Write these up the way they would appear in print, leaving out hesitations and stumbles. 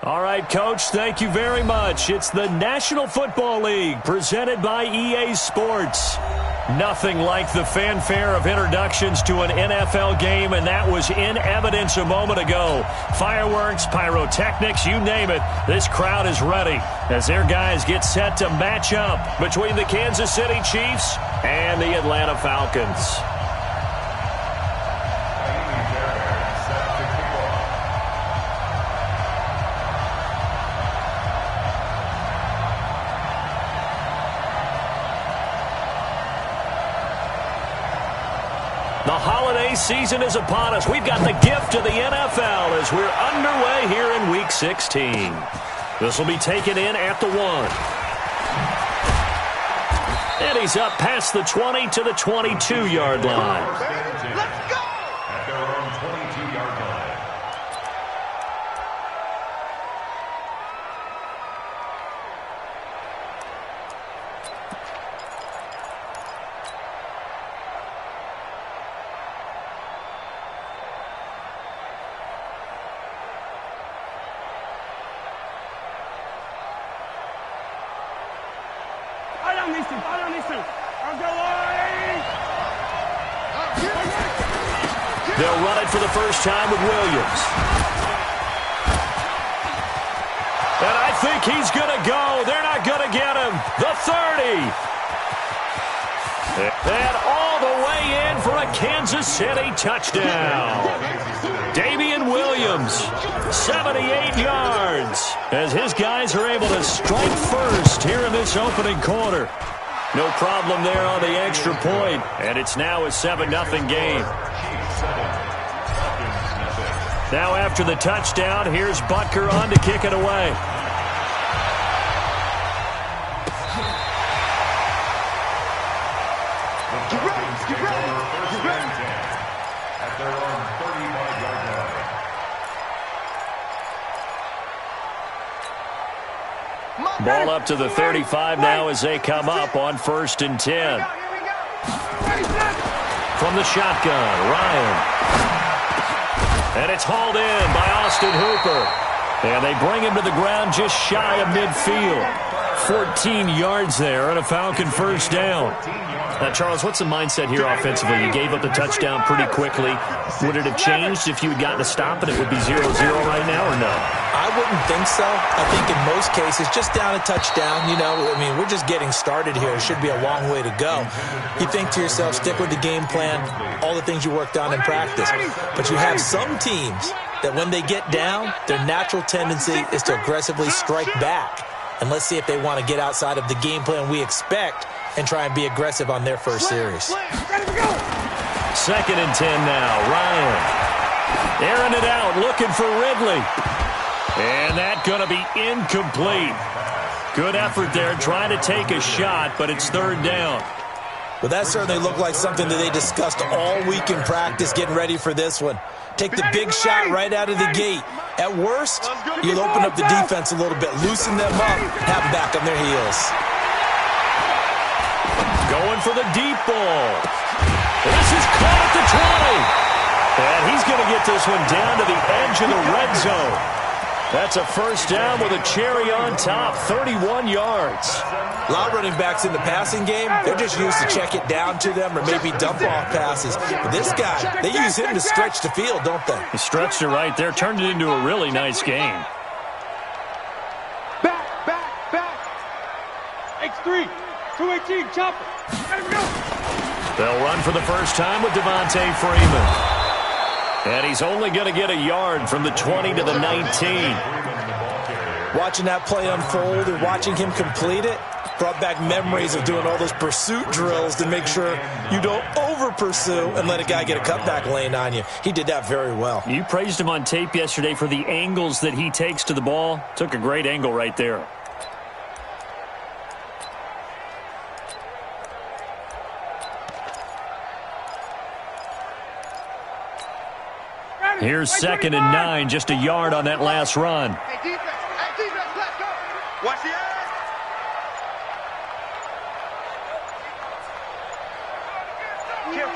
All right, Coach, thank you very much. It's the National Football League presented by EA Sports. Nothing like the fanfare of introductions to an NFL game, and that was in evidence a moment ago. Fireworks, pyrotechnics, you name it. This crowd is ready as their guys get set to match up between the Kansas City Chiefs and the Atlanta Falcons. The holiday season is upon us. We've got the gift of the NFL as we're underway here in Week 16. This will be taken in at the 1. And he's up past the 20 to the 22-yard line. Let's go! At their own 22-yard line. They'll run it for the first time with Williams. And I think he's going to go. They're not going to get him. The 30. And all the way in for a Kansas City touchdown. Damian Williams, 78 yards, as his guys are able to strike first here in this opening quarter. No problem there on the extra point, and it's now a 7-0 game. Now after the touchdown, here's Butker on to kick it away. At their own 35-yard line. Ball up to the 35 now as they come up on 1st and 10. From the shotgun, Ryan. And it's hauled in by Austin Hooper. And they bring him to the ground just shy of midfield. 14 yards there and a Falcon first down. Now, Charles, what's the mindset here offensively? You gave up the touchdown pretty quickly. Would it have changed if you had gotten a stop and it would be 0-0 right now, or no? I wouldn't think so. I think in most cases, just down a touchdown, we're just getting started here. It should be a long way to go. You think to yourself, stick with the game plan, all the things you worked on in practice. But you have some teams that when they get down, their natural tendency is to aggressively strike back. And let's see if they want to get outside of the game plan we expect and try and be aggressive on their first series. 2nd and 10 now. Ryan airing it out, looking for Ridley. And that's going to be incomplete. Good effort there, trying to take a shot, but it's 3rd down. Well, that certainly looked like something that they discussed all week in practice, getting ready for this one. Take the big shot right out of the gate. At worst, you'll open up the defense a little bit, loosen them up, have them back on their heels. Going for the deep ball. This is caught at the 20. And he's going to get this one down to the edge of the red zone. That's a first down with a cherry on top, 31 yards. A lot of running backs in the passing game, they're just used to check it down to them or maybe dump off passes. But this guy, they use him to stretch the field, don't they? He stretched it right there, turned it into a really nice game. Back. X3, 218, chopper. Let him go. They'll run for the first time with Devontae Freeman. And he's only going to get a yard from the 20 to the 19. Watching that play unfold and watching him complete it brought back memories of doing all those pursuit drills to make sure you don't over-pursue and let a guy get a cutback lane on you. He did that very well. You praised him on tape yesterday for the angles that he takes to the ball. Took a great angle right there. Here's 2nd and 9, just a yard on that last run. Hey, defense, let's go. Watch the eye. Kill.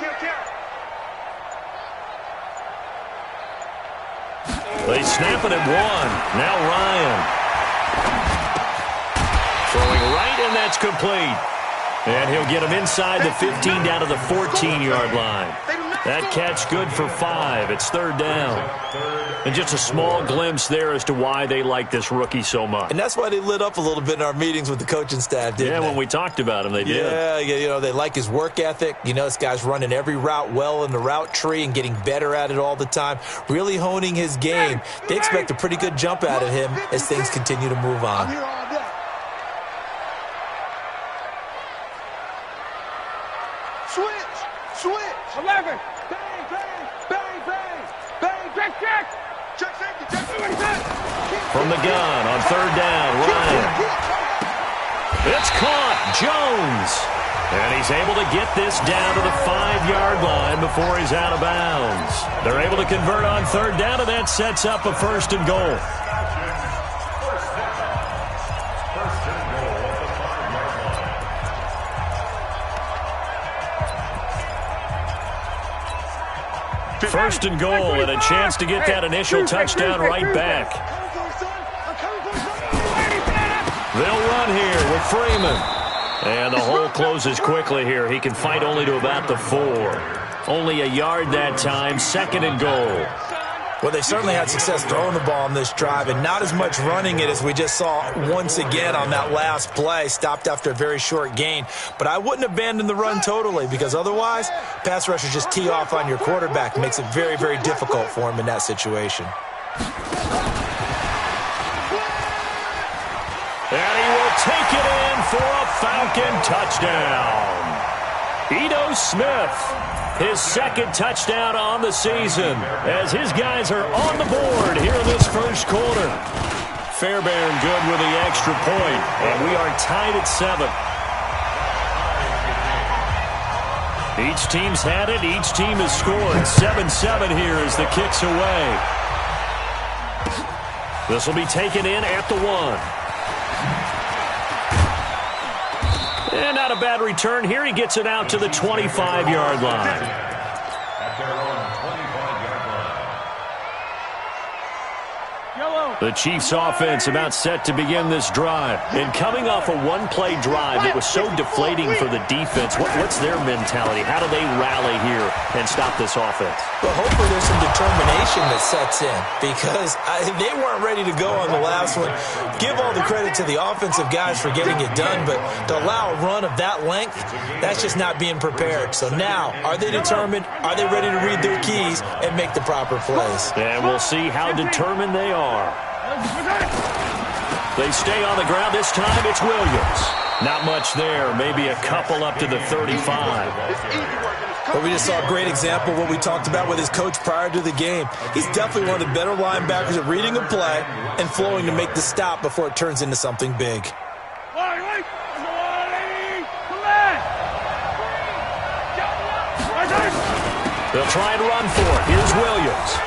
They snap it at 1. Now Ryan. Throwing right, and that's complete. And he'll get him inside the 15 down to the 14-yard line. That catch good for 5. It's 3rd down. And just a small glimpse there as to why they like this rookie so much. And that's why they lit up a little bit in our meetings with the coaching staff, didn't they? Yeah, when we talked about him, they did. Yeah, you know, they like his work ethic. You know, this guy's running every route well in the route tree and getting better at it all the time, really honing his game. They expect a pretty good jump out of him as things continue to move on. Switch. 11. Bang, bang, bang, bang. Bang, check. Check safety, check. From the gun on 3rd down, Ryan. It's caught, Jones. And he's able to get this down to the 5-yard line before he's out of bounds. They're able to convert on 3rd down, and that sets up a 1st and goal. First and goal, and a chance to get that initial touchdown right back. They'll run here with Freeman. And the hole closes quickly here. He can fight only to about the 4. Only a yard that time, 2nd and goal. Well, they certainly had success throwing the ball on this drive, and not as much running it as we just saw once again on that last play. Stopped after a very short gain. But I wouldn't abandon the run totally, because otherwise, pass rushers just tee off on your quarterback. Makes it very, very difficult for him in that situation. And he will take it in for a Falcon touchdown. Ito Smith, his 2nd touchdown on the season, as his guys are on the board here in this 1st quarter. Fairbairn good with the extra point, and we are tied at 7. Each team's had it. Each team has scored. 7-7 here as the kick's away. This will be taken in at the 1. And not a bad return here. He gets it out to the 25-yard line. At their own 25-yard line. The Chiefs offense about set to begin this drive. And coming off a one-play drive, it was so deflating for the defense. What's their mentality? How do they rally here and stop this offense? Well, hopefully there's some determination that sets in, because they weren't ready to go on the last one. Give all the credit to the offensive guys for getting it done, but to allow a run of that length, that's just not being prepared. So now, are they determined? Are they ready to read their keys and make the proper plays? And we'll see how determined they are. They stay on the ground. This time it's Williams. Not much there. Maybe a couple up to the 35. Well, we just saw a great example of what we talked about with his coach prior to the game. He's definitely one of the better linebackers at reading a play and flowing to make the stop before it turns into something big. They'll try and run for it. Here's Williams.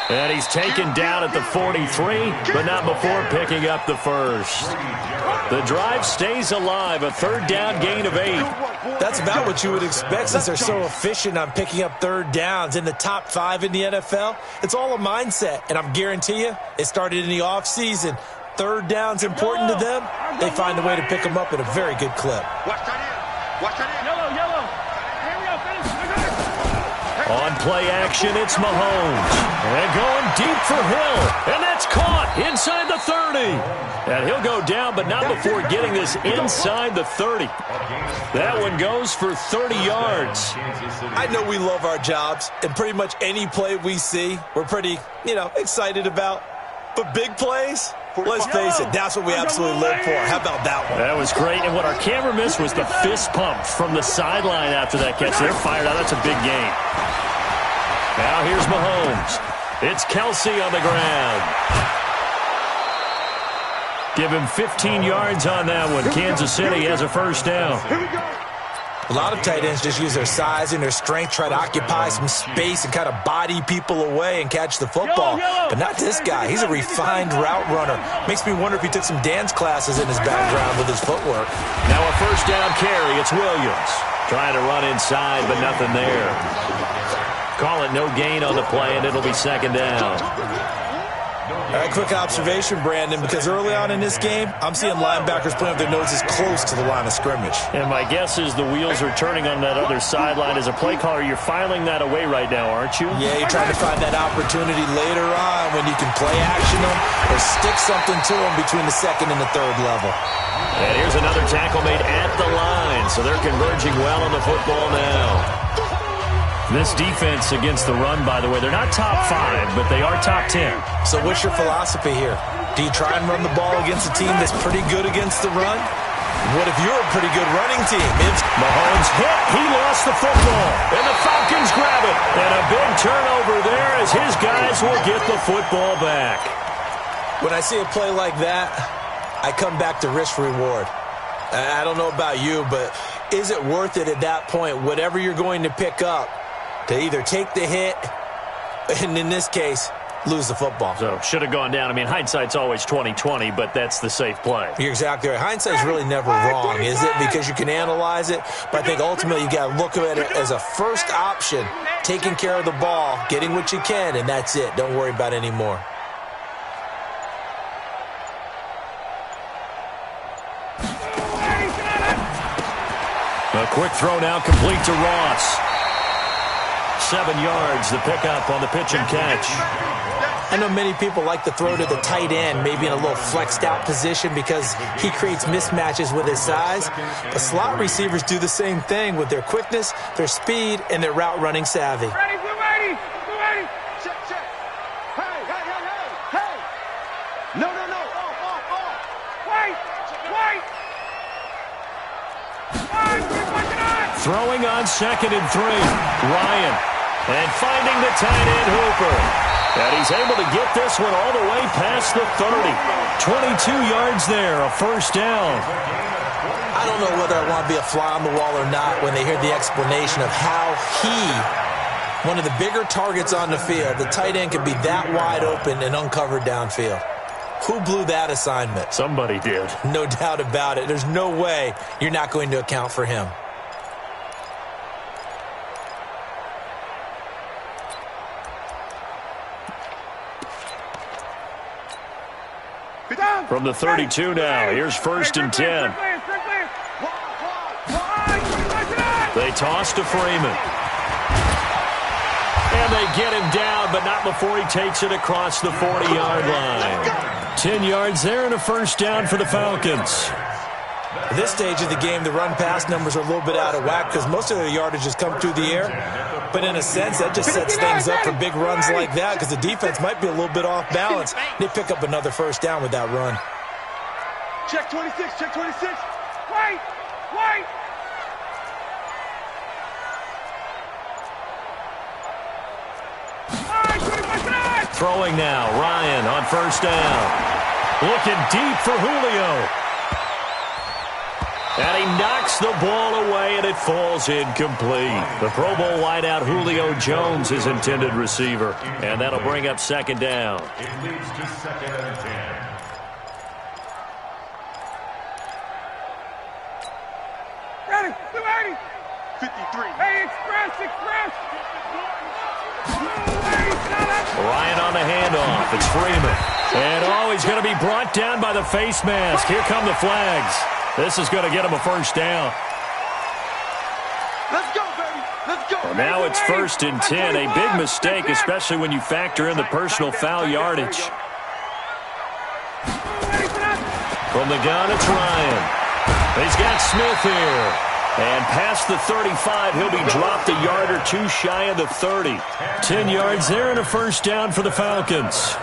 And he's taken down at the 43, but not before picking up the 1st. The drive stays alive, a 3rd down gain of 8. That's about what you would expect, since they're so efficient on picking up 3rd downs in the top 5 in the NFL. It's all a mindset, and I'm guarantee you, it started in the offseason. 3rd down's important to them. They find a way to pick them up at a very good clip. Watch that in. Watch that in. Yellow. Here we go. Finish. On play action, it's Mahomes. And going deep for Hill. And that's caught inside the 30. And he'll go down, but not before getting this inside the 30. That one goes for 30 yards. I know we love our jobs, and pretty much any play we see, we're pretty, excited about. But big plays, let's face it, that's what we absolutely live for. How about that one? That was great, and what our camera missed was the fist pump from the sideline after that catch. They're fired out. That's a big gain. Now here's Mahomes. It's Kelsey on the ground. Give him 15 yards on that one. Kansas City has a 1st down. A lot of tight ends just use their size and their strength, try to occupy some space and kind of body people away and catch the football. But not this guy. He's a refined route runner. Makes me wonder if he took some dance classes in his background with his footwork. Now a 1st down carry. It's Williams. Trying to run inside, but nothing there. Call it no gain on the play, and it'll be 2nd down. Quick observation, Brandon, because early on in this game, I'm seeing linebackers playing with their noses close to the line of scrimmage. And my guess is the wheels are turning on that other sideline. As a play caller, you're filing that away right now, aren't you? Yeah, you're trying to find that opportunity later on when you can play action them or stick something to them between the second and the third level. And here's another tackle made at the line, so they're converging well on the football now. This defense against the run, by the way, they're not top 5, but they are top 10. So what's your philosophy here? Do you try and run the ball against a team that's pretty good against the run? What if you're a pretty good running team? Mahomes hit. He lost the football. And the Falcons grab it. And a big turnover there as his guys will get the football back. When I see a play like that, I come back to risk reward. I don't know about you, but is it worth it at that point, whatever you're going to pick up, to either take the hit and, in this case, lose the football? So, should have gone down. I mean, hindsight's always 20/20, but that's the safe play. You're exactly right. Hindsight's really never wrong, is it? Because you can analyze it, but I think ultimately you got to look at it as a first option, taking care of the ball, getting what you can, and that's it. Don't worry about it anymore. A quick throw now complete to Ross. 7 yards, the pickup on the pitch and catch. I know many people like to throw to the tight end, maybe in a little flexed out position because he creates mismatches with his size. But slot receivers do the same thing with their quickness, their speed, and their route running savvy. Ready, blue 80, blue 80. Check, check. Hey, hey, hey, hey, hey. No, no, no. Wait, wait. Throwing on 2nd and 3. Ryan. And finding the tight end Hooper. And he's able to get this one all the way past the 30. 22 yards there, a first down. I don't know whether I want to be a fly on the wall or not when they hear the explanation of how one of the bigger targets on the field, the tight end, could be that wide open and uncovered downfield. Who blew that assignment? Somebody did. No doubt about it. There's no way you're not going to account for him. From the 32 now, here's 1st and 10. They toss to Freeman. And they get him down, but not before he takes it across the 40-yard line. 10 yards there and a first down for the Falcons. At this stage of the game, the run-pass numbers are a little bit out of whack because most of their yardage has come through the air. But in a sense, that just sets things up for big runs like that because the defense might be a little bit off balance. They pick up another first down with that run. Check 26, check 26. Wait, wait. Throwing now, Ryan on first down. Looking deep for Julio. And he knocks the ball away, and it falls incomplete. The Pro Bowl wideout Julio Jones is intended receiver. And that'll bring up 2nd down. It leads to 2nd and 10. Ready, 280. 53. Hey, express. Ryan on the handoff. It's Freeman. And, he's going to be brought down by the face mask. Here come the flags. This is going to get him a first down. Let's go, baby. Let's go. Well, now it's 1st and 10. A big mistake, especially when you factor in the personal foul yardage. From the gun, it's Ryan. He's got Smith here. And past the 35, he'll be dropped a yard or two shy of the 30. 10 yards there and a first down for the Falcons.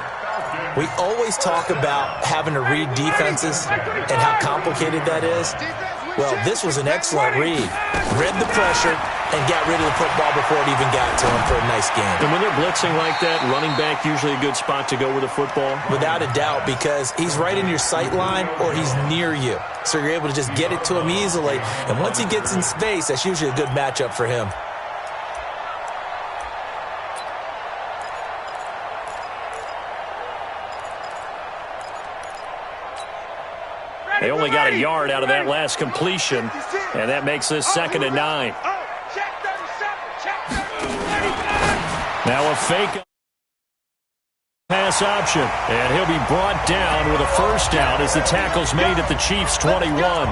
We always talk about having to read defenses and how complicated that is. Well, this was an excellent read. Read the pressure and got rid of the football before it even got to him for a nice game. And when they're blitzing like that, running back usually a good spot to go with a football? Without a doubt, because he's right in your sight line or he's near you. So you're able to just get it to him easily. And once he gets in space, that's usually a good matchup for him. They only got a yard out of that last completion, and that makes this 2nd and 9. Now a fake pass pass option. And he'll be brought down with a first down as the tackle's made at the Chiefs' 21.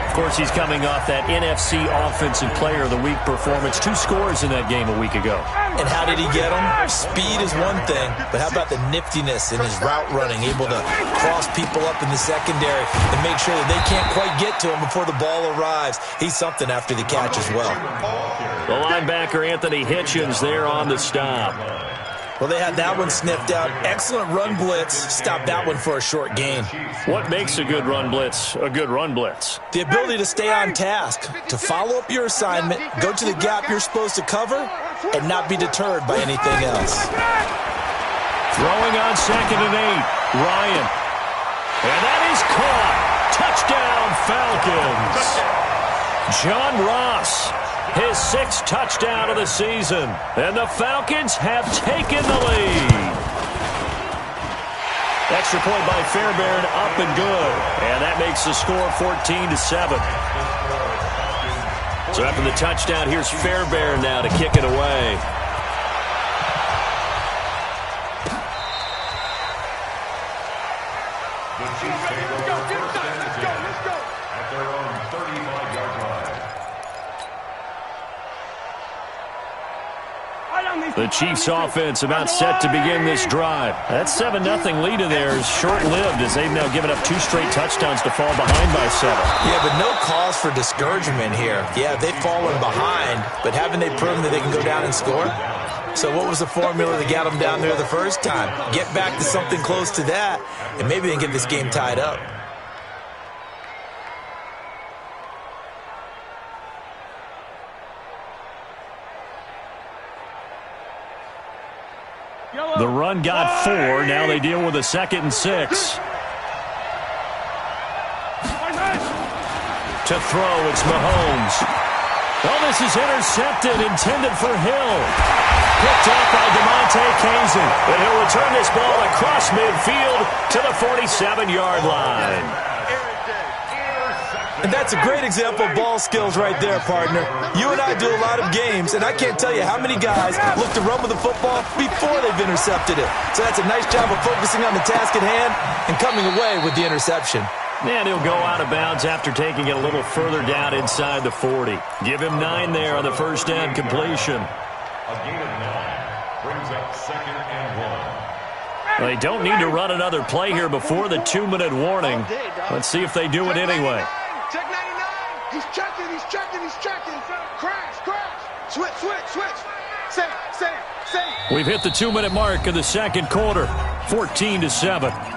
Of course, he's coming off that NFC Offensive Player of the Week performance. 2 scores in that game a week ago. And how did he get them? Speed is one thing, but how about the niftiness in his route running, able to cross people up in the secondary and make sure that they can't quite get to him before the ball arrives. He's something after the catch as well. The linebacker, Anthony Hitchens, there on the stop. Well, they had that one sniffed out. Excellent run blitz. Stopped that one for a short gain. What makes a good run blitz a good run blitz? The ability to stay on task, to follow up your assignment, go to the gap you're supposed to cover, and not be deterred by anything else. Throwing on 2nd and 8. Ryan. And that is caught. Touchdown, Falcons. John Ross. His 6th touchdown of the season. And the Falcons have taken the lead. Extra point by Fairbairn, up and good. And that makes the score 14-7. So after the touchdown, here's Fairbairn now to kick it away. The Chiefs offense about set to begin this drive. That 7-0 lead of theirs short-lived as they've now given up 2 straight touchdowns to fall behind by 7. Yeah, but no cause for discouragement here. Yeah, they've fallen behind, but haven't they proven that they can go down and score? So what was the formula that got them down there the first time? Get back to something close to that, and maybe they can get this game tied up. The run got 4. Now they deal with a 2nd and 6. To throw, it's Mahomes. Well, this is intercepted, intended for Hill. Picked up by DeMonte Kazin. And he'll return this ball across midfield to the 47-yard line. And that's a great example of ball skills right there, partner. You and I do a lot of games, and I can't tell you how many guys look to run with the football before they've intercepted it. So that's a nice job of focusing on the task at hand and coming away with the interception. And he'll go out of bounds after taking it a little further down inside the 40. Give him 9 there on the first down completion. A gain of 9 brings up 2nd and 1. They don't need to run another play here before the 2-minute warning. Let's see if they do it anyway. Check 99. He's checking. Crash. Switch. Say. We've hit the 2-minute mark of the second quarter. 14-7.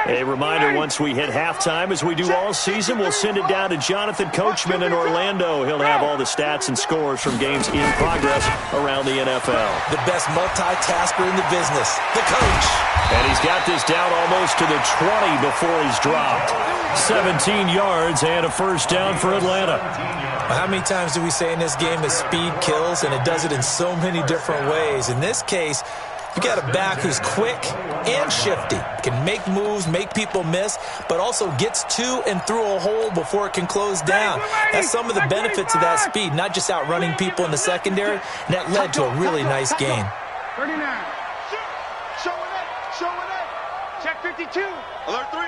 A reminder, once we hit halftime, as we do all season, we'll send it down to Jonathan Coachman in Orlando. He'll have all the stats and scores from games in progress around the NFL. The best multitasker in the business, the coach. And he's got this down almost to the 20 before he's dropped. 17 yards and a first down for Atlanta. How many times do we say in this game that speed kills, and it does it in so many different ways? In this case, you got a back who's quick and shifty, can make moves, make people miss, but also gets to and through a hole before it can close down. That's some of the benefits of that speed, not just outrunning people in the secondary, and that led to a really nice gain. 39. Showing it. Check 52. Alert 3.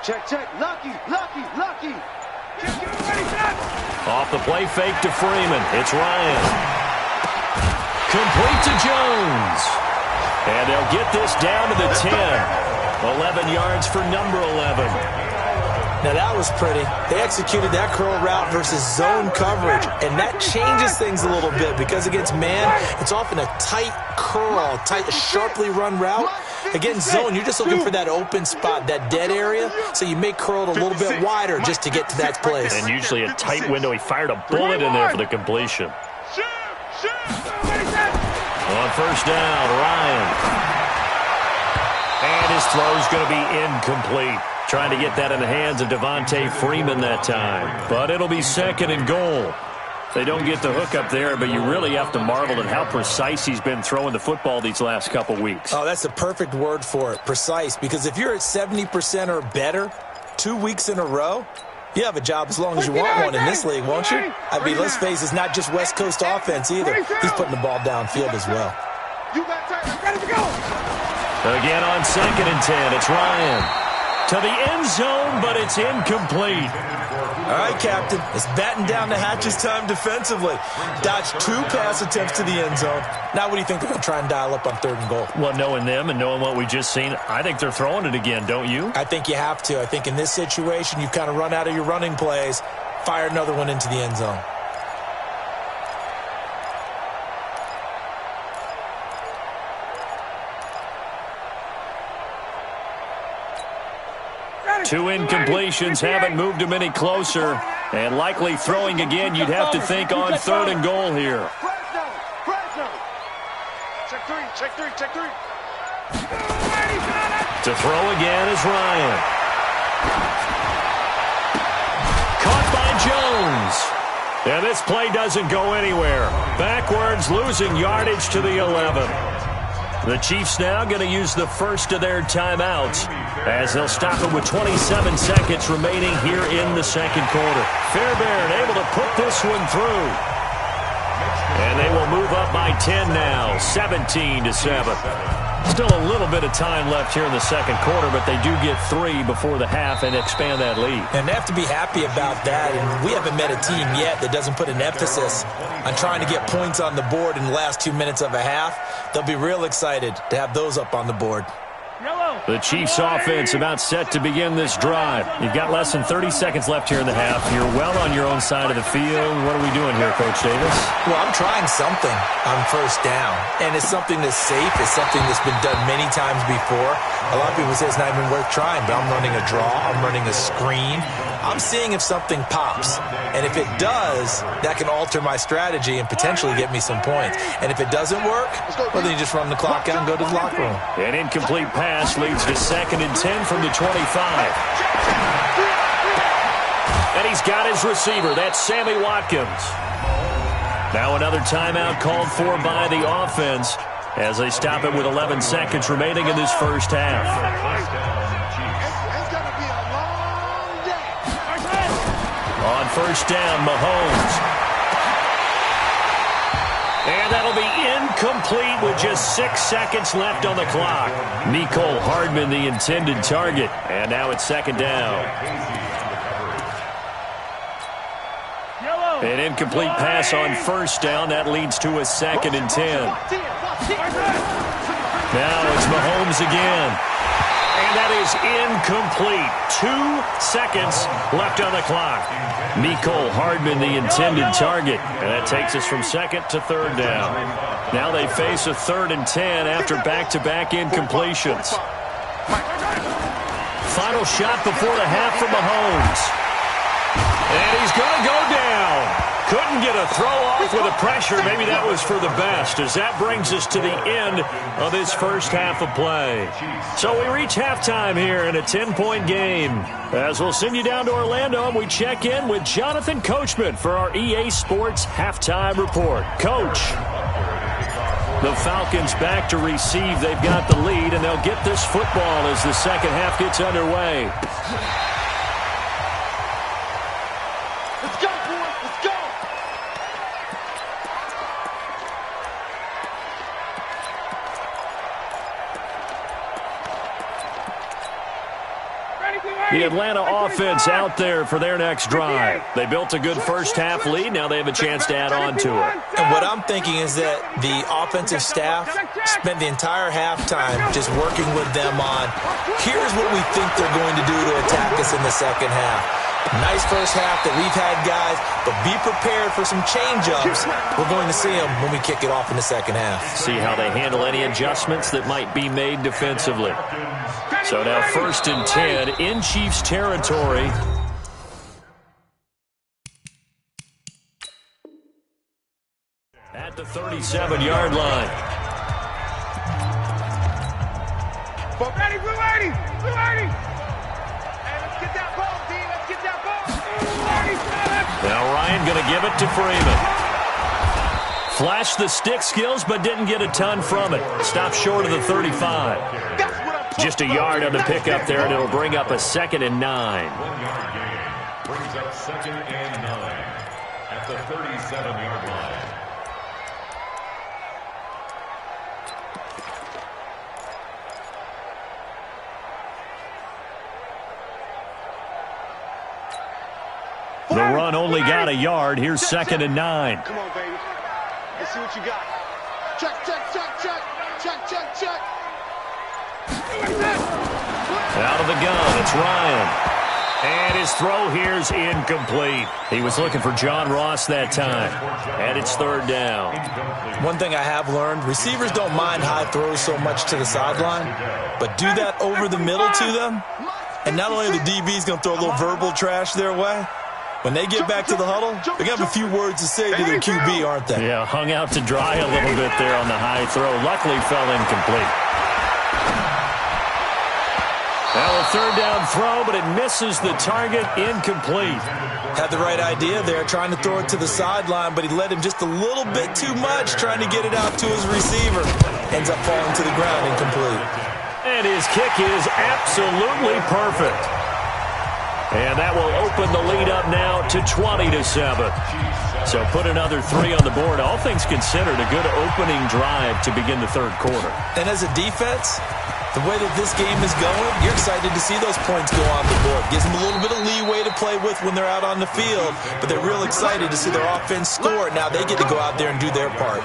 Check. Lucky. Check, get ready, set. Off the play fake to Freeman. It's Ryan. Complete to Jones. And they'll get this down to the 10. 11 yards for number 11. Now that was pretty. They executed that curl route versus zone coverage, and that changes things a little bit because against man, it's often a tight curl, sharply run route. Against zone, you're just looking for that open spot, that dead area, so you may curl it a little bit wider just to get to that place. And usually a tight window. He fired a bullet in there for the completion. On first down, Ryan. And his throw's going to be incomplete. Trying to get that in the hands of Devontae Freeman that time. But it'll be 2nd and goal. They don't get the hook up there, but you really have to marvel at how precise he's been throwing the football these last couple weeks. Oh, that's the perfect word for it, precise. Because if you're at 70% or better 2 weeks in a row, you have a job as long as you want one in this league, won't you? I mean, let's face it, it's not just West Coast offense either. He's putting the ball downfield as well. You got time. Ready to go. Again on 2nd and 10, it's Ryan. To the end zone, but it's incomplete. All right, Captain, it's batten down the hatches time defensively. Dodged 2 pass attempts to the end zone. Now what do you think they're going to try and dial up on 3rd and goal? Well, knowing them and knowing what we just seen, I think they're throwing it again, don't you? I think you have to. I think in this situation, you've kind of run out of your running plays. Fire another one into the end zone. Two incompletions haven't moved him any closer. And likely throwing again, you'd have to think on 3rd and goal here. Check three. To throw again is Ryan. Caught by Jones. And this play doesn't go anywhere. Backwards, losing yardage to the 11. The Chiefs now going to use the first of their timeouts as they'll stop it with 27 seconds remaining here in the 2nd quarter. Fairbairn able to put this one through. And they will move up by 10 now, 17-7. Still a little bit of time left here in the 2nd quarter, but they do get 3 before the half and expand that lead. And they have to be happy about that. And we haven't met a team yet that doesn't put an emphasis on trying to get points on the board in the last 2 minutes of a half. They'll be real excited to have those up on the board. The Chiefs offense about set to begin this drive. You've got less than 30 seconds left here in the half. You're well on your own side of the field. What are we doing here, Coach Davis? Well, I'm trying something on 1st down. And it's something that's safe. It's something that's been done many times before. A lot of people say it's not even worth trying, but I'm running a draw. I'm running a screen. I'm seeing if something pops. And if it does, that can alter my strategy and potentially get me some points. And if it doesn't work, well, then you just run the clock out and go to the locker room. An incomplete pass leads to 2nd and 10 from the 25. And he's got his receiver. That's Sammy Watkins. Now another timeout called for by the offense as they stop it with 11 seconds remaining in this first half. On 1st down, Mahomes. And that'll be incomplete with just 6 seconds left on the clock. Mecole Hardman, the intended target. And now it's 2nd down. An incomplete pass on 1st down. That leads to a 2nd and 10. Now it's Mahomes again. And that is incomplete. 2 seconds left on the clock. Mecole Hardman, the intended target. And that takes us from 2nd to 3rd down. Now they face a 3rd and 10 after back-to-back incompletions. Final shot before the half for Mahomes. And he's going to go down. Couldn't get a throw off with the pressure. Maybe that was for the best, as that brings us to the end of this first half of play. So we reach halftime here in a 10-point game. As we'll send you down to Orlando, and we check in with Jonathan Coachman for our EA Sports Halftime Report. Coach, the Falcons back to receive. They've got the lead, and they'll get this football as the second half gets underway. The Atlanta offense out there for their next drive. They built a good first half lead. Now they have a chance to add on to it. And what I'm thinking is that the offensive staff spent the entire halftime just working with them on, here's what we think they're going to do to attack us in the second half. Nice first half that we've had, guys, but be prepared for some change-ups. We're going to see them when we kick it off in the second half. See how they handle any adjustments that might be made defensively. So now 1st and 10 in Chiefs territory. At the 37-yard line. Ready, blue 80! Blue 80! get that ball, D. Let's get that ball. Now Ryan going to give it to Freeman. Flashed the stick skills, but didn't get a ton from it. Stopped short of the 35. Just a yard on the pickup there, and it'll bring up a 2nd and 9. 1-yard gain. Brings up 2nd and 9 at the 37-yard line. The run only got a yard. Here's 2nd and 9. Come on, baby. Let's see what you got. Check, check, check, check. Check, check, check. Out of the gun, it's Ryan. And his throw here's incomplete. He was looking for John Ross that time. And it's 3rd down. One thing I have learned, receivers don't mind high throws so much to the sideline, but do that over the middle to them, and not only are the DBs going to throw a little verbal trash their way, when they get back to the huddle, they're going to have a few words to say to their QB, aren't they? Yeah, hung out to dry a little bit there on the high throw. Luckily fell incomplete. Now a 3rd down throw, but it misses the target, incomplete. Had the right idea there, trying to throw it to the sideline, but he led him just a little bit too much, trying to get it out to his receiver. Ends up falling to the ground, incomplete. And his kick is absolutely perfect. And that will open the lead up now to 20-7. So put another 3 on the board. All things considered, a good opening drive to begin the 3rd quarter. And as a defense, the way that this game is going, you're excited to see those points go on the board. Gives them a little bit of leeway to play with when they're out on the field, but they're real excited to see their offense score. Now they get to go out there and do their part.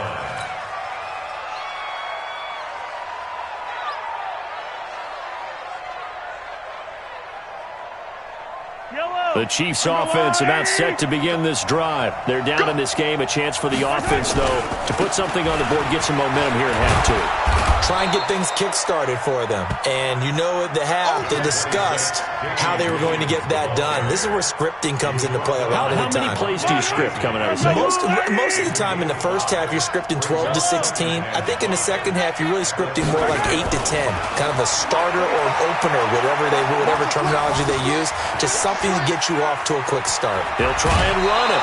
The Chiefs offense about set to begin this drive. They're down in this game. A chance for the offense, though, to put something on the board, get some momentum here at half 2. Try and get things kick-started for them. And you know at the half, they discussed how they were going to get that done. This is where scripting comes into play a lot of the time. How many plays do you script coming out of the second? Most of the time in the first half, you're scripting 12 to 16. I think in the second half, you're really scripting more like 8 to 10. Kind of a starter or an opener, whatever terminology they use. Just something to get you off to a quick start. He'll try and run it.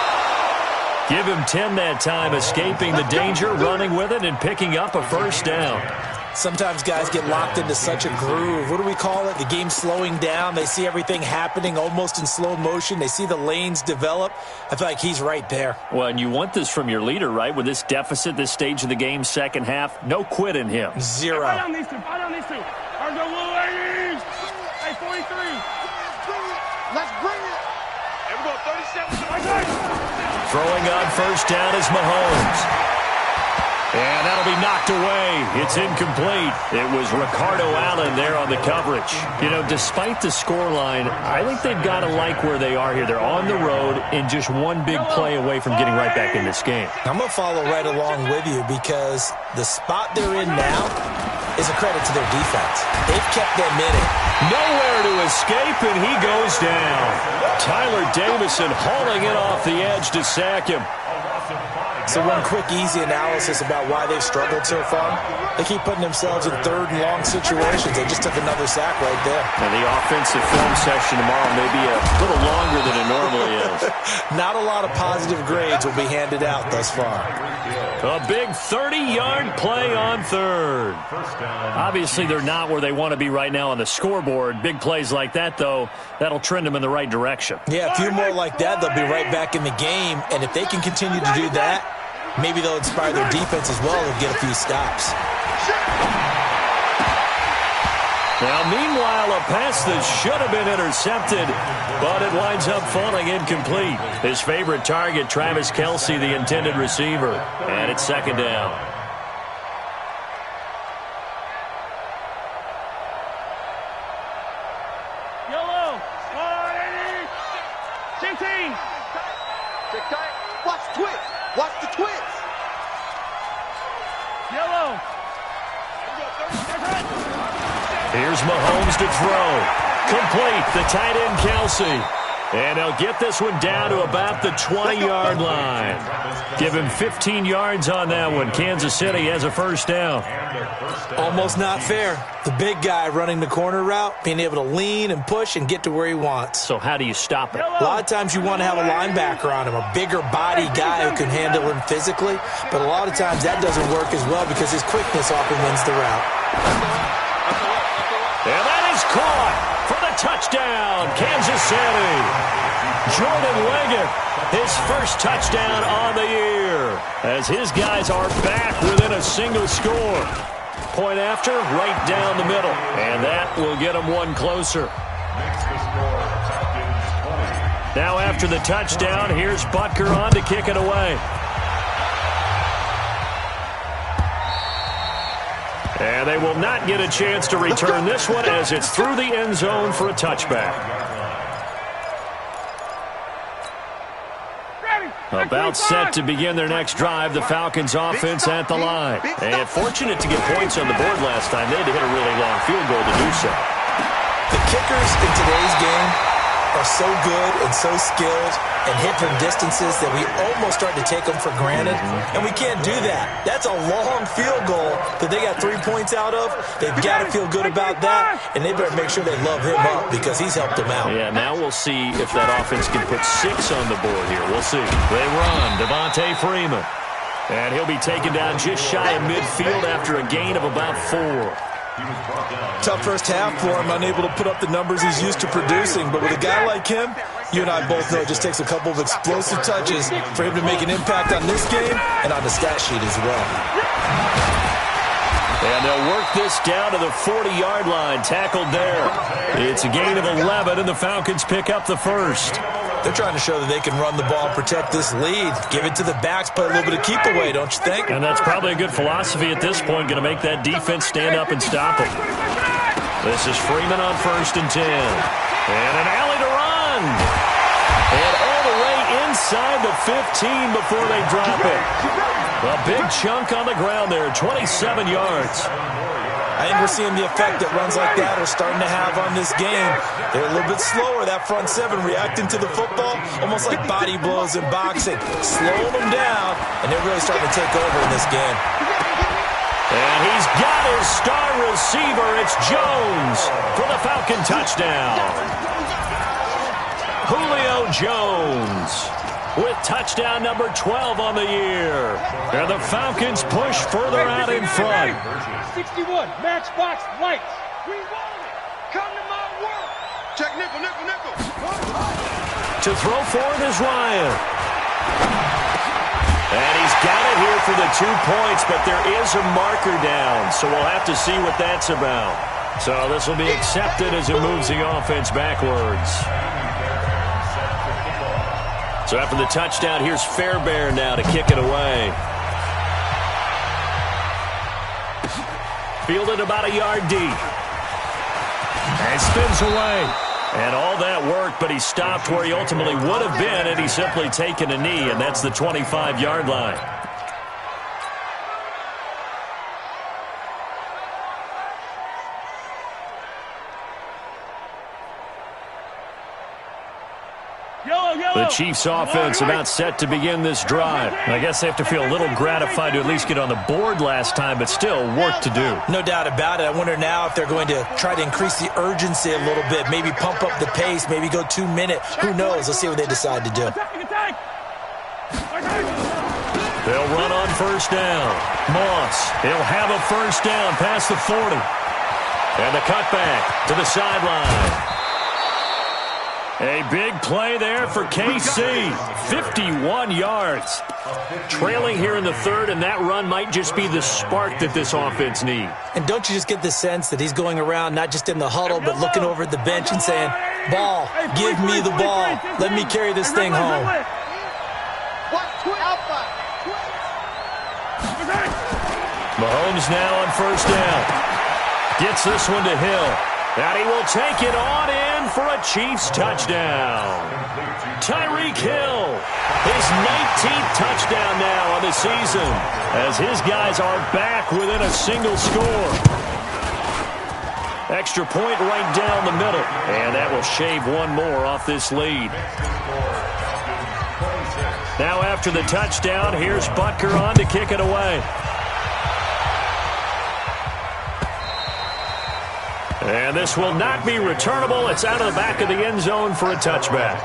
Give him 10 that time, escaping the danger, running with it, and picking up a 1st down. Sometimes guys get locked into such a groove. What do we call it? The game's slowing down. They see everything happening almost in slow motion. They see the lanes develop. I feel like he's right there. Well, and you want this from your leader, right? With this deficit, this stage of the game, second half, no quit in him. 0. Fight on these two. Fight on these two. Our go, little ladies. Hey, 43. Let's bring it. Here we go, 37. Throwing on 1st down is Mahomes. And that'll be knocked away. It's incomplete. It was Ricardo Allen there on the coverage. You know, despite the scoreline, I think they've got to like where they are here. They're on the road and just one big play away from getting right back in this game. I'm going to follow right along with you because the spot they're in now is a credit to their defense. They've kept them in it. Nowhere to escape, and he goes down. Tyler Davison hauling it off the edge to sack him. So one quick, easy analysis about why they've struggled so far. They keep putting themselves in 3rd and long situations. They just took another sack right there. And the offensive film session tomorrow may be a little longer than it normally is. Not a lot of positive grades will be handed out thus far. A big 30-yard play on 3rd. Obviously, they're not where they want to be right now on the scoreboard. Big plays like that, though, that'll trend them in the right direction. Yeah, a few more like that, they'll be right back in the game. And if they can continue to do that, maybe they'll inspire their defense as well and get a few stops. Now, meanwhile, a pass that should have been intercepted, but it winds up falling incomplete. His favorite target, Travis Kelce, the intended receiver. And it's 2nd down. Yellow. 16. Tick tight. Watch the twist. Watch the twist. Yellow. Here's Mahomes to throw. Complete. The tight end, Kelce. And they'll get this one down to about the 20-yard line. Give him 15 yards on that one. Kansas City has a first down. Almost not fair. The big guy running the corner route, being able to lean and push and get to where he wants. So how do you stop it? A lot of times you want to have a linebacker on him, a bigger body guy who can handle him physically. But a lot of times that doesn't work as well because his quickness often wins the route. And that is caught for the touchdown, Kansas City. Jordan Leggett, his first touchdown on the year, as his guys are back within a single score. Point after, right down the middle, and that will get them one closer. Now after the touchdown, here's Butker on to kick it away. And they will not get a chance to return this one as it's through the end zone for a touchback. About set to begin their next drive, the Falcons offense at the line. And fortunate to get points on the board last time. They had to hit a really long field goal to do so. The kickers in today's game are so good and so skilled and hit from distances that we almost start to take them for granted. And we can't do that. That's a long field goal that they got 3 points out of. They've got to feel good about that, and they better make sure they love him up because he's helped them out. Yeah, now we'll see if that offense can put 6 on the board here. We'll see. They run. Devontae Freeman. And he'll be taken down just shy of midfield after a gain of about 4. Tough first half for him, unable to put up the numbers he's used to producing. But with a guy like him, you and I both know it just takes a couple of explosive touches for him to make an impact on this game and on the stat sheet as well. And they'll work this down to the 40-yard line, tackled there. It's a gain of 11, and the Falcons pick up the first. They're trying to show that they can run the ball, protect this lead, give it to the backs, play a little bit of keep away, don't you think? And that's probably a good philosophy at this point, going to make that defense stand up and stop them. This is Freeman on 1st and 10. And an alley to run. And all the way inside the 15 before they drop it. A big chunk on the ground there, 27 yards. I think we're seeing the effect that runs like that are starting to have on this game. They're a little bit slower, that front 7, reacting to the football, almost like body blows in boxing. Slowing them down, and they're really starting to take over in this game. And he's got his star receiver. It's Jones for the Falcon touchdown. Julio Jones with touchdown number 12 on the year. And the Falcons push further out in front. 61, matchbox lights. Reload it. Come to my world. Check nickel, nickel, nickel. To throw for it is Ryan. And he's got it here for the 2 points, but there is a marker down, so we'll have to see what that's about. So this will be accepted as it moves the offense backwards. So after the touchdown, here's Fairbairn now to kick it away. Fielded about a yard deep. And spins away. And all that worked, but he stopped where he ultimately would have been had he simply taken a knee, and that's the 25-yard line. The Chiefs offense about set to begin this drive. I guess they have to feel a little gratified to at least get on the board last time, but still work to do. No doubt about it. I wonder now if they're going to try to increase the urgency a little bit, maybe pump up the pace, maybe go 2 minutes. Who knows? Let's see what they decide to do. They'll run on 1st down. Moss, he'll have a 1st down past the 40. And the cutback to the sideline. A big play there for KC. 51 yards. Trailing here in the 3rd, and that run might just be the spark that this offense needs. And don't you just get the sense that he's going around not just in the huddle, but looking over at the bench and saying, ball, give me the ball. Let me carry this thing home. Mahomes now on 1st down. Gets this one to Hill. And he will take it on in for a Chiefs touchdown. Tyreek Hill, his 19th touchdown now on the season, as his guys are back within a single score. Extra point right down the middle. And that will shave one more off this lead. Now after the touchdown, here's Butker on to kick it away. And this will not be returnable. It's out of the back of the end zone for a touchback.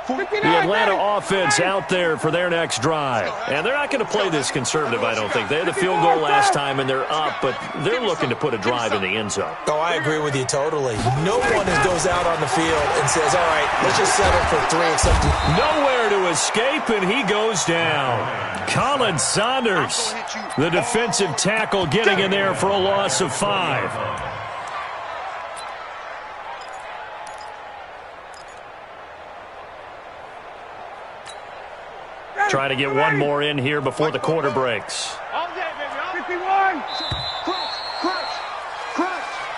The Atlanta offense out there for their next drive. And they're not going to play this conservative, I don't think. They had the field goal last time, and they're up, but they're looking to put a drive in the end zone. Oh, I agree with you totally. No one goes out on the field and says, all right, let's just settle for 3 except nowhere to escape, and he goes down. Colin Saunders, the defensive tackle, getting in there for a loss of 5. Try to get one more in here before the quarter breaks.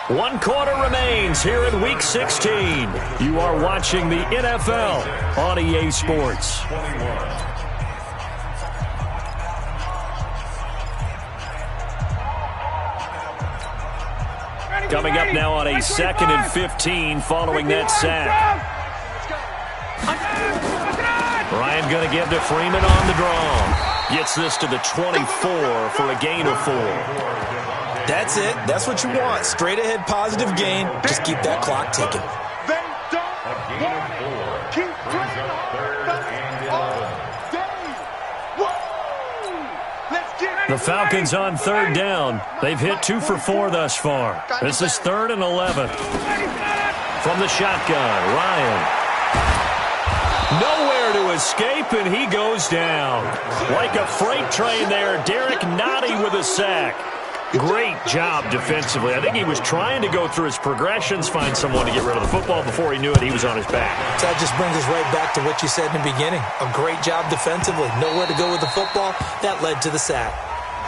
1 quarter remains here in Week 16. You are watching the NFL on EA Sports. Coming up now on a 2nd and 15 following that sack. Ryan going to give to Freeman on the draw. Gets this to the 24 for a gain of 4. That's it. That's what you want. Straight ahead positive gain. Just keep that clock ticking. They don't want it. Keep playing on. The Falcons on 3rd down. They've hit 2 for 4 thus far. This is 3rd and 11. From the shotgun, Ryan. Nowhere to escape, and he goes down. Like a freight train there, Derek Nottie with a sack. Great job defensively. I think he was trying to go through his progressions, find someone to get rid of the football. Before he knew it, he was on his back. So that just brings us right back to what you said in the beginning. A great job defensively. Nowhere to go with the football. That led to the sack.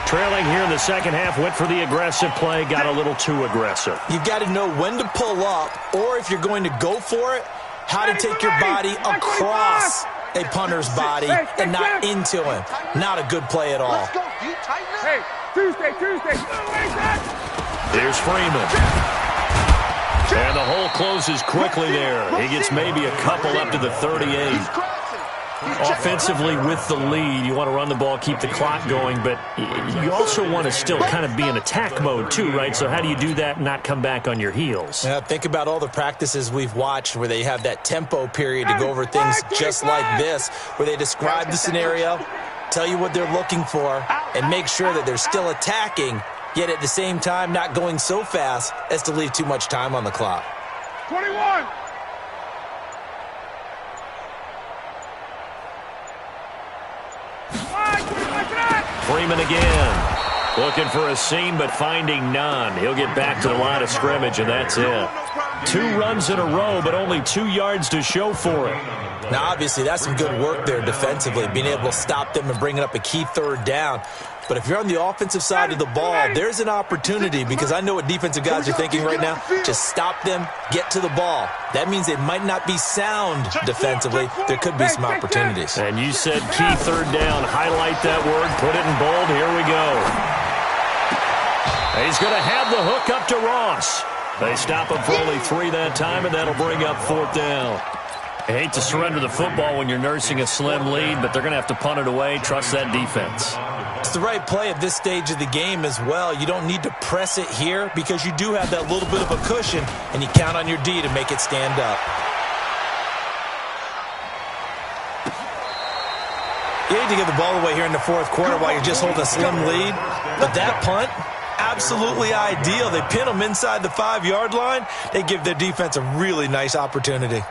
Trailing here in the second half, went for the aggressive play, got a little too aggressive. You've got to know when to pull up, or if you're going to go for it, how to take your body across a punter's body and not into him. Not a good play at all. Hey, Tuesday. Here's Freeman. And the hole closes quickly there. He gets maybe a couple up to the 38. Offensively with the lead, you want to run the ball, keep the clock going, but you also want to still kind of be in attack mode too, right? So how do you do that and not come back on your heels? Yeah, think about all the practices we've watched where they have that tempo period to go over things just like this, where they describe the scenario, tell you what they're looking for, and make sure that they're still attacking, yet at the same time not going so fast as to leave too much time on the clock. 21. Freeman again. Looking for a seam, but finding none. He'll get back to the line of scrimmage, and that's it. 2 runs in a row, but only 2 yards to show for it. Now, obviously, that's some good work there defensively, being able to stop them and bringing up a key 3rd down. But if you're on the offensive side of the ball, there's an opportunity, because I know what defensive guys are thinking right now. Just stop them, get to the ball. That means they might not be sound defensively. There could be some opportunities. And you said key 3rd down. Highlight that word. Put it in bold. Here we go. He's going to have the hook up to Ross. They stop him for only 3 that time, and that'll bring up 4th down. I hate to surrender the football when you're nursing a slim lead, but they're going to have to punt it away. Trust that defense. It's the right play at this stage of the game as well. You don't need to press it here because you do have that little bit of a cushion, and you count on your D to make it stand up. You need to give the ball away here in the 4th quarter while you're just holding a slim lead. But that punt, absolutely ideal. They pin them inside the 5-yard line. They give their defense a really nice opportunity.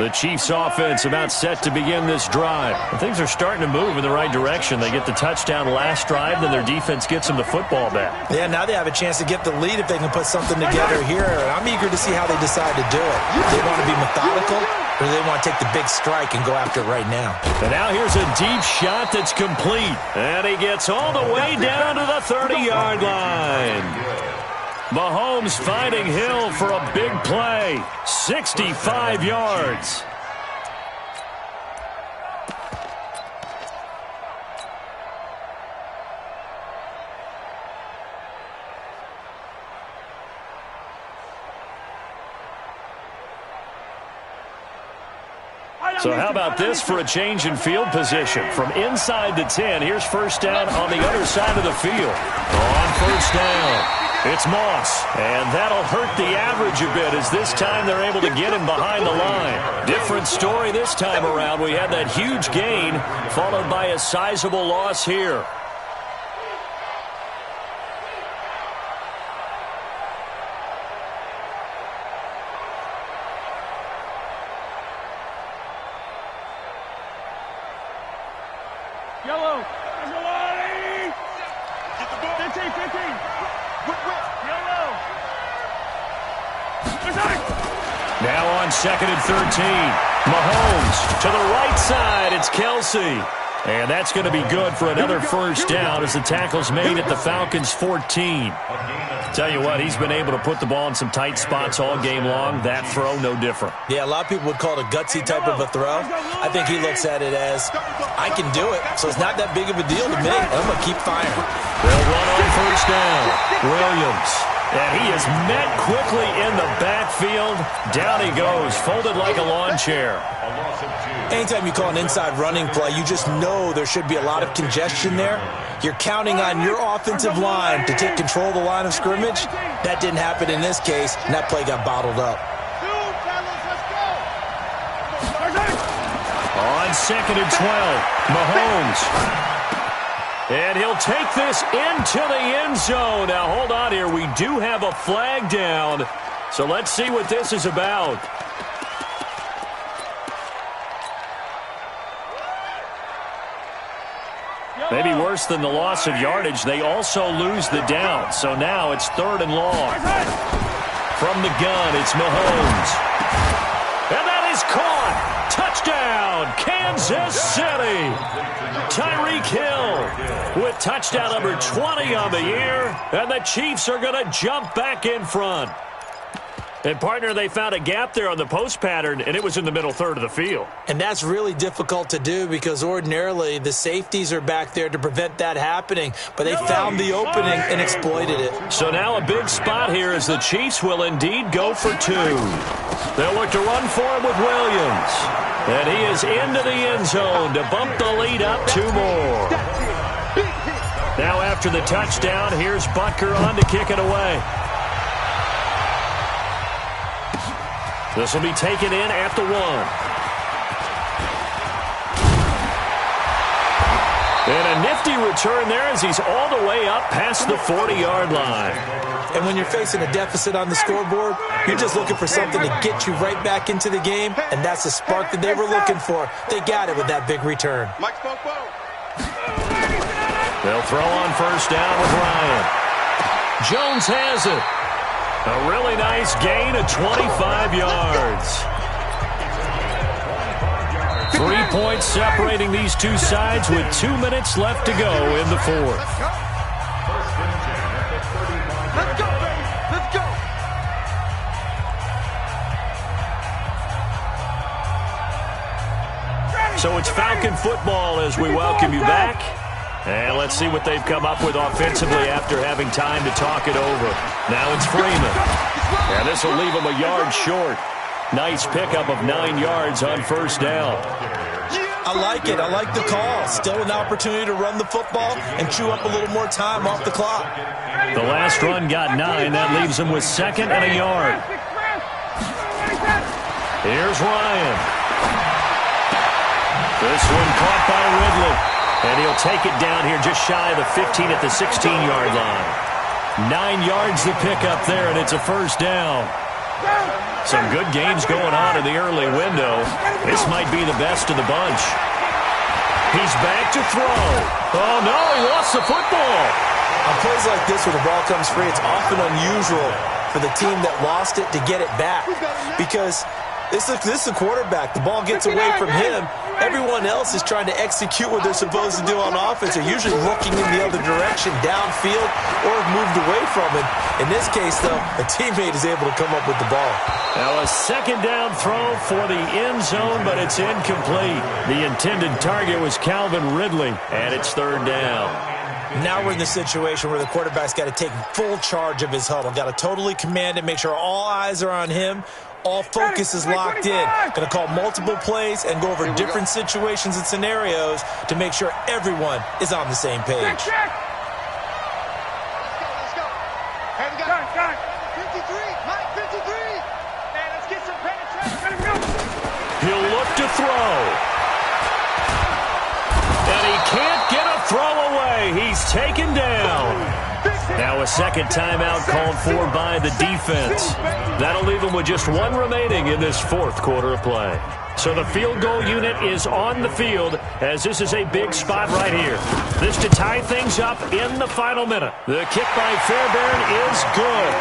The Chiefs offense about set to begin this drive. And things are starting to move in the right direction. They get the touchdown last drive, then their defense gets them the football back. Yeah, now they have a chance to get the lead if they can put something together here. And I'm eager to see how they decide to do it. Do they want to be methodical, or do they want to take the big strike and go after it right now? And now here's a deep shot that's complete. And he gets all the way down to the 30-yard line. Mahomes finding Hill for a big play. 65 yards. So how about this for a change in field position? From inside the 10, here's first down on the other side of the field. On first down, it's Moss. And that'll hurt the average a bit as this time they're able to get him behind the line. Different story this time around. We had that huge gain followed by a sizable loss here. Yellow. 15. Yellow. Now on 2nd and 13. Mahomes to the right side. It's Kelsey. And that's going to be good for another first down as the tackle's made at the Falcons' 14. Tell you what, he's been able to put the ball in some tight spots all game long. That throw, no different. Yeah, a lot of people would call it a gutsy type of a throw. I think he looks at it as, I can do it, so it's not that big of a deal to me. I'm going to keep firing. They'll run on first down. Williams. And he is met quickly in the backfield. Down he goes, folded like a lawn chair. Anytime you call an inside running play, you just know there should be a lot of congestion there. You're counting on your offensive line to take control of the line of scrimmage. That didn't happen in this case, and that play got bottled up. On 2nd and 12, Mahomes. And he'll take this into the end zone. Now, hold on here. We do have a flag down. So let's see what this is about. Maybe worse than the loss of yardage, they also lose the down. So now it's 3rd and long. From the gun, it's Mahomes. And that is caught. Touchdown, Kansas City. Tyreek Hill with touchdown number 20 on the year. And the Chiefs are going to jump back in front. And, partner, they found a gap there on the post pattern, and it was in the middle third of the field. And that's really difficult to do because ordinarily the safeties are back there to prevent that happening. But they found the opening and exploited it. So now a big spot here as the Chiefs will indeed go for 2. They'll look to run for him with Williams. And he is into the end zone to bump the lead up 2 more. Now after the touchdown, here's Butker on to kick it away. This will be taken in at the 1. And a nifty return there as he's all the way up past the 40-yard line. And when you're facing a deficit on the scoreboard, you're just looking for something to get you right back into the game, and that's the spark that they were looking for. They got it with that big return. They'll throw on first down with Ryan. Jones has it. A really nice gain of 25 yards. 3 points separating these two sides with 2 minutes left to go in the 4th. Let's go, baby. Let's go. So it's Falcon football as we welcome you back. And let's see what they've come up with offensively after having time to talk it over. Now it's Freeman. And this will leave him a yard short. Nice pickup of 9 yards on first down. I like it. I like the call. Still an opportunity to run the football and chew up a little more time off the clock. The last run got 9. That leaves him with 2nd and a yard. Here's Ryan. This one caught by Ridley. And he'll take it down here just shy of the 15 at the 16-yard line. 9 yards to pick up there, and it's a first down. Some good games going on in the early window. This might be the best of the bunch. He's back to throw. Oh, no, he lost the football. On plays like this where the ball comes free, it's often unusual for the team that lost it to get it back because This is a quarterback. The ball gets away from him. Everyone else is trying to execute what they're supposed to do on offense. They're usually looking in the other direction, downfield, or have moved away from him. In this case, though, a teammate is able to come up with the ball. Now a second down throw for the end zone, but it's incomplete. The intended target was Calvin Ridley, and it's third down. Now we're in the situation where the quarterback's got to take full charge of his huddle. Got to totally command it, make sure all eyes are on him. All focus is locked in. Going to call multiple plays and go over different situations and scenarios to make sure everyone is on the same page. Let's go. Hey, we got 53. Mike, 53. Man, let's get some penetration. He'll look to throw. And he can't get a throw away. He's taken down. Now a second timeout called for by the defense. That'll leave them with just one remaining in this fourth quarter of play. So the field goal unit is on the field as this is a big spot right here. This to tie things up in the final minute. The kick by Fairbairn is good.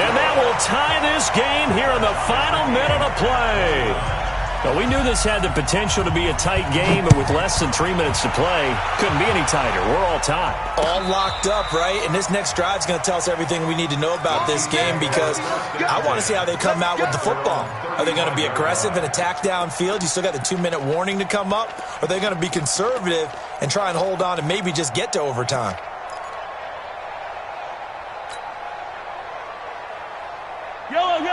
And that will tie this game here in the final minute of play. Well, we knew this had the potential to be a tight game, but with less than 3 minutes to play, couldn't be any tighter. We're all tied. All locked up, right? And this next drive is going to tell us everything we need to know about this game because I want to see how they come out with the football. Are they going to be aggressive and attack downfield? You still got the 2-minute warning to come up? Or are they going to be conservative and try and hold on and maybe just get to overtime?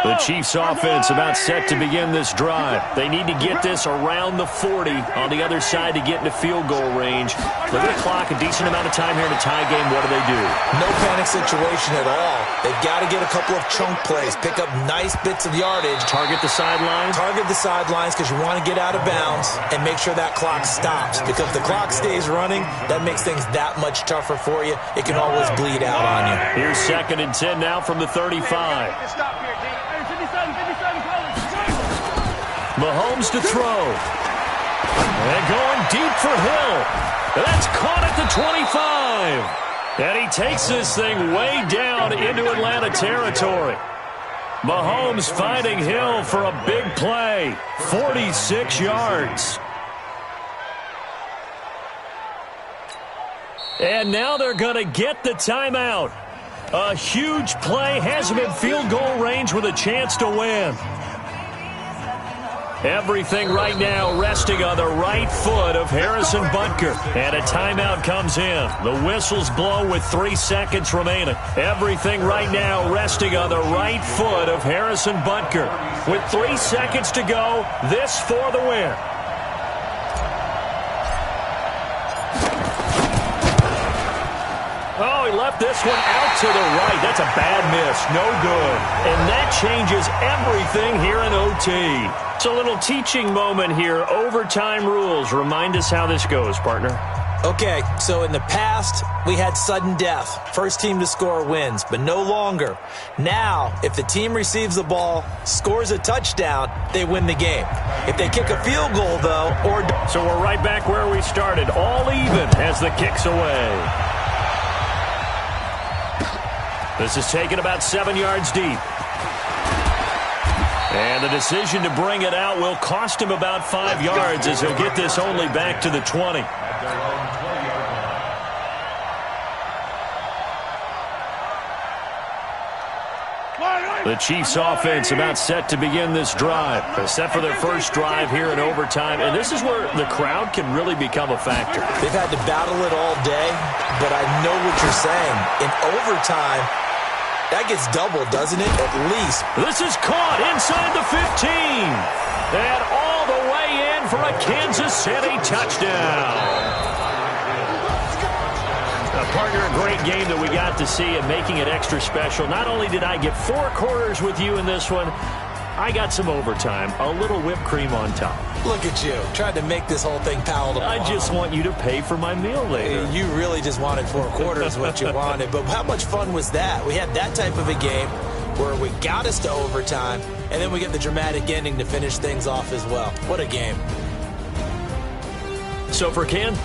The Chiefs offense about set to begin this drive. They need to get this around the 40 on the other side to get into field goal range. Look at the clock, a decent amount of time here in a tie game. What do? No panic situation at all. They've got to get a couple of chunk plays, pick up nice bits of yardage. Target the sidelines? Target the sidelines because you want to get out of bounds and make sure that clock stops. Because if the clock stays running, that makes things that much tougher for you. It can always bleed out on you. Here's 2nd and 10 now from the 35. Mahomes to throw. And going deep for Hill. That's caught at the 25. And he takes this thing way down into Atlanta territory. Mahomes finding Hill for a big play. 46 yards. And now they're going to get the timeout. A huge play has him in field goal range with a chance to win. Everything right now resting on the right foot of Harrison Butker. And a timeout comes in. The whistles blow with 3 seconds remaining. Everything right now resting on the right foot of Harrison Butker. With 3 seconds to go, this for the win. Oh, he left this one out to the right. That's a bad miss. No good. And that changes everything here in OT. It's a little teaching moment here. Overtime rules. Remind us how this goes, partner. Okay, so in the past, we had sudden death. First team to score wins, but no longer. Now, if the team receives the ball, scores a touchdown, they win the game. If they kick a field goal, though, or... So we're right back where we started. All even as the kick's away. This is taken about 7 yards deep. And the decision to bring it out will cost him about 5 yards as he'll get this only back to the 20. The Chiefs offense about set to begin this drive. They're set for their first drive here in overtime. And this is where the crowd can really become a factor. They've had to battle it all day, but I know what you're saying. In overtime, that gets doubled, doesn't it? At least. This is caught inside the 15. And all the way in for a Kansas City touchdown. Partner, a great game that we got to see and making it extra special. Not only did I get 4 quarters with you in this one, I got some overtime, a little whipped cream on top. Look at you, trying to make this whole thing palatable. I just want you to pay for my meal later. You really just wanted 4 quarters what you wanted, but how much fun was that? We had that type of a game where we got us to overtime, and then we get the dramatic ending to finish things off as well. What a game. So for Ken,